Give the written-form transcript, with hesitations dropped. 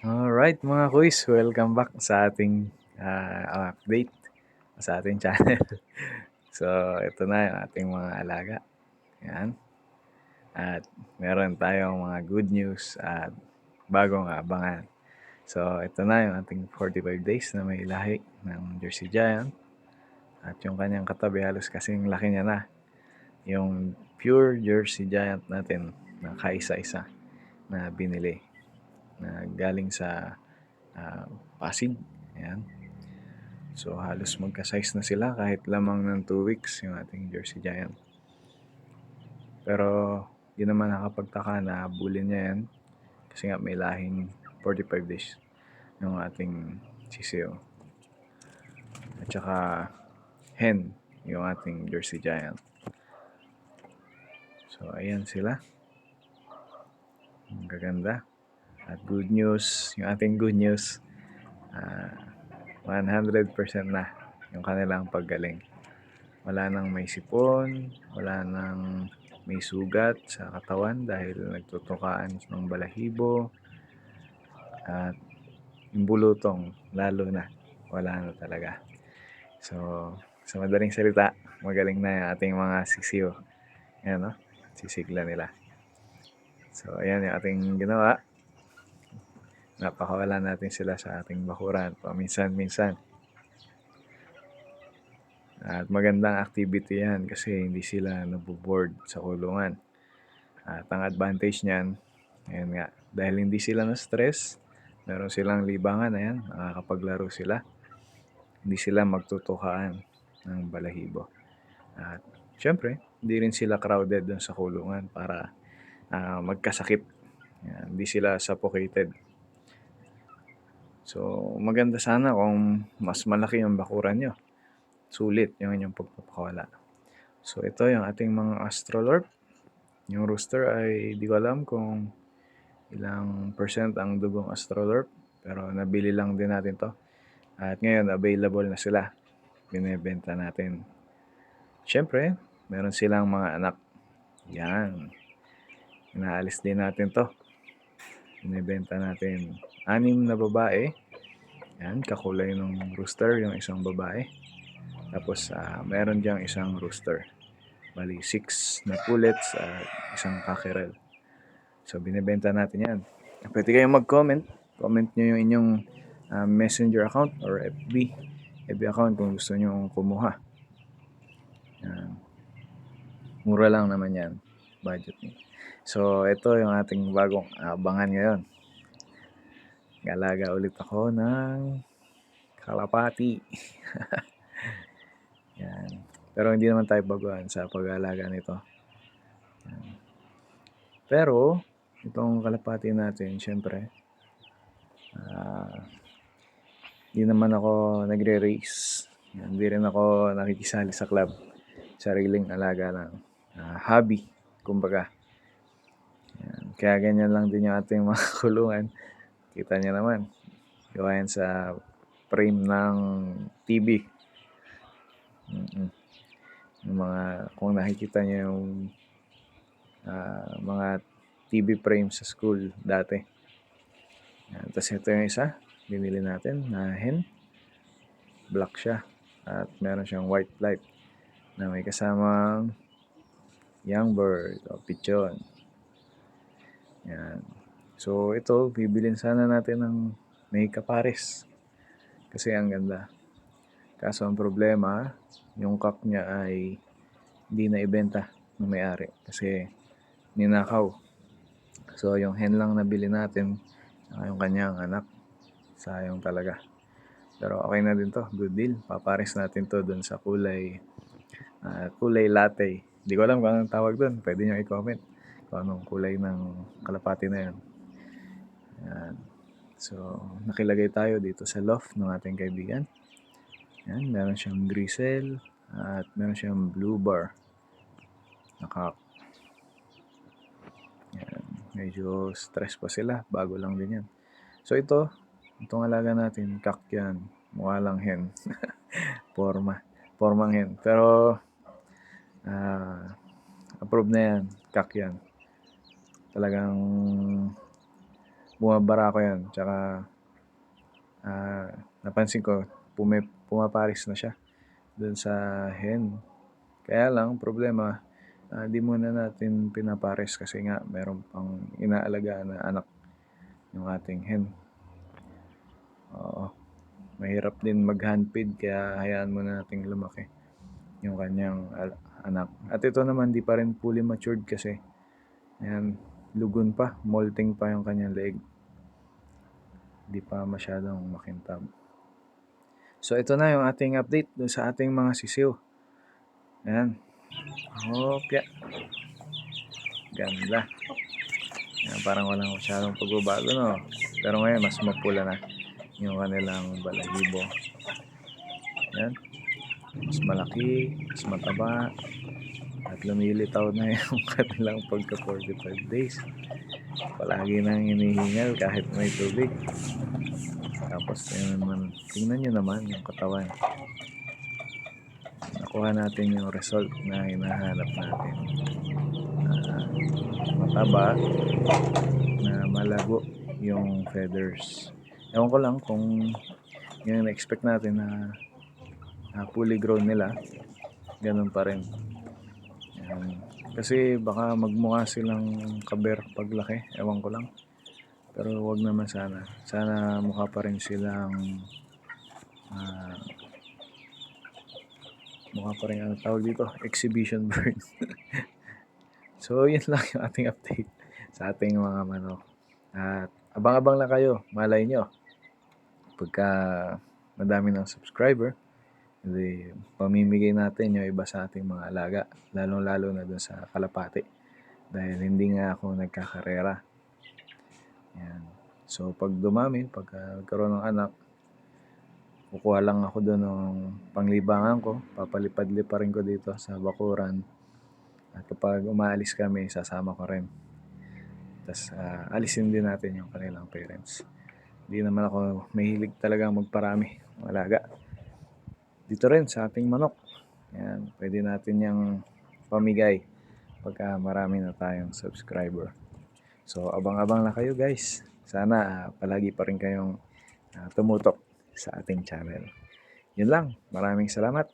Alright mga kuys, welcome back sa ating update sa ating channel. So, ito na yung ating mga alaga. Yan. At meron tayong mga good news at bagong abangan. So, ito na yung ating 45 days na may lahi ng Jersey Giant. At yung kanyang katabi halos kasing laki niya na. Yung pure Jersey Giant natin na kaisa-isa na binili. Na galing sa Pasig. Ayan. So, halos magka-size na sila kahit lamang ng 2 weeks yung ating Jersey Giant. Pero, di naman nakapagtaka na bulin niya yan kasi nga may lahing 45 days yung ating sisiyo. At saka, hen yung ating Jersey Giant. So, ayan sila. Ang gaganda. At good news, yung ating good news, 100% na yung kanilang paggaling. Wala nang may sipon, wala nang may sugat sa katawan dahil nagtutukaan ng balahibo. At yung bulutong, lalo na, wala na talaga. So, sa madaling salita, magaling na yung ating mga sisiyo. Ayan, no? Sisigla nila. So, ayan yung ating ginawa. Napakawala natin sila sa ating bakuran paminsan-minsan. At magandang activity yan kasi hindi sila naboboard sa kulungan. At ang advantage niyan, ayan nga, dahil hindi sila na-stress, meron silang libangan, ayan, nakakapaglaro sila. Hindi sila magtutukaan ng balahibo. At syempre, hindi rin sila crowded dun sa kulungan para magkasakit. Ayan, hindi sila suffocated. So, maganda sana kung mas malaki yung bakuran nyo. Sulit yung inyong pagpapakawala. So, ito yung ating mga astrolorp. Yung rooster ay di ko alam kung ilang percent ang dugong astrolorp. Pero nabili lang din natin to. At ngayon, available na sila. Binebenta natin. Siyempre, meron silang mga anak. Yan. Inaalis din natin to. Binebenta natin 6 na babae. Yan, kakulay ng rooster, yung isang babae. Tapos, meron diyang isang rooster. Bali, 6 na pullets at isang cockerel. So, binibenta natin yan. Pwede kayong mag-comment. Comment nyo yung inyong messenger account or FB account kung gusto nyo kumuha. Yan. Mura lang naman yan. Budget nyo. So, ito yung ating bagong abangan ngayon. Galaga ulit ako ng kalapati. Yan. Pero hindi naman tayo baguhan sa pag-aalaga nito. Yan. Pero, itong kalapati natin, syempre, hindi naman ako nagre-race. Hindi rin ako nakikisali sa club. Sariling alaga lang. Hobby, kumbaga. Yan. Kaya ganyan lang din yung ating mga kulungan. Kita niyo naman. Gawa yan sa frame ng TV. Yung mga, kung nakikita niyo yung mga TV frame sa school dati. Yan. Tapos ito yung isa, binili natin na hen. Black siya. At meron siyang white light na may kasamang young bird o pigeon. Yan. So, ito, bibilin sana natin ng may kapares. Kasi ang ganda. Kaso ang problema, yung cock niya ay hindi na ibenta ng may-ari. Kasi ninakaw. So, yung hen lang nabili natin, yung kanyang anak, sayang talaga. Pero okay na din to. Good deal. Papares natin to dun sa kulay latte. Hindi ko alam kung anong tawag dun. Pwede nyo i-comment kung anong kulay ng kalapati na yun. Yan. So, nakilagay tayo dito sa loft ng ating kaibigan. Yan. Meron siyang grisel at meron siyang blue bar. Yan. Medyo stress pa sila. Bago lang din yan. So, itong alaga natin, kak yan. Mukha lang hen. Formang hen. Pero, approve na yan. Kak yan. Talagang bumabara ko yan. Tsaka napansin ko, pumaparis na siya dun sa hen. Kaya lang, problema, di muna natin pinapares kasi nga meron pang inaalagaan na anak yung ating hen. Oo. Mahirap din mag-hand feed kaya hayaan muna nating lumaki yung kanyang anak. At ito naman di pa rin fully matured kasi. Ayan, lugon pa, molting pa yung kanyang leeg. Di pa masyadong makintab. So ito na yung ating update dun sa ating mga sisiw. Ayan. Hopya. Ganda. Ayan, parang walang masyadong pagbabago, no? Pero ngayon, mas mapula na yung kanilang balahibo. Ayan. Mas malaki, mas mataba, at lumilitaw na yung kanilang pagka 45 days. Palagi nang hinihingal kahit may tubig. Tapos, tingnan nyo naman yung katawan. Nakuha natin yung result na hinahanap natin. Mataba, na malago yung feathers. Ewan ko lang kung yung na-expect natin na fully grown nila, ganun pa rin. Yan. Kasi baka magmukha silang kaber paglaki, ewan ko lang. Pero wag naman sana. Sana mukha pa rin silang mukha pa rin ang tawag dito, exhibition bird. So yun lang yung ating update sa ating mga manok. At abang-abang lang kayo, malay nyo. Pagka madami ng subscriber, hindi pamimigay natin yung iba sa ating mga alaga, lalong-lalo na dun sa kalapati dahil hindi nga ako nagkakarera. Yan. So pag dumami, pagka nagkaroon ng anak, kukuha lang ako doon ng panglibangan ko, papalipad-liparin ko dito sa bakuran, at kapag umaalis kami, sasama ko rin. Tapos alisin din natin yung kanilang parents. Hindi naman ako mahilig talagang magparami ng alaga. Dito rin sa ating manok. Yan, pwede natin yung pamigay pagka marami na tayong subscriber. So, abang-abang na kayo guys. Sana palagi pa rin kayong tumutok sa ating channel. Yun lang. Maraming salamat.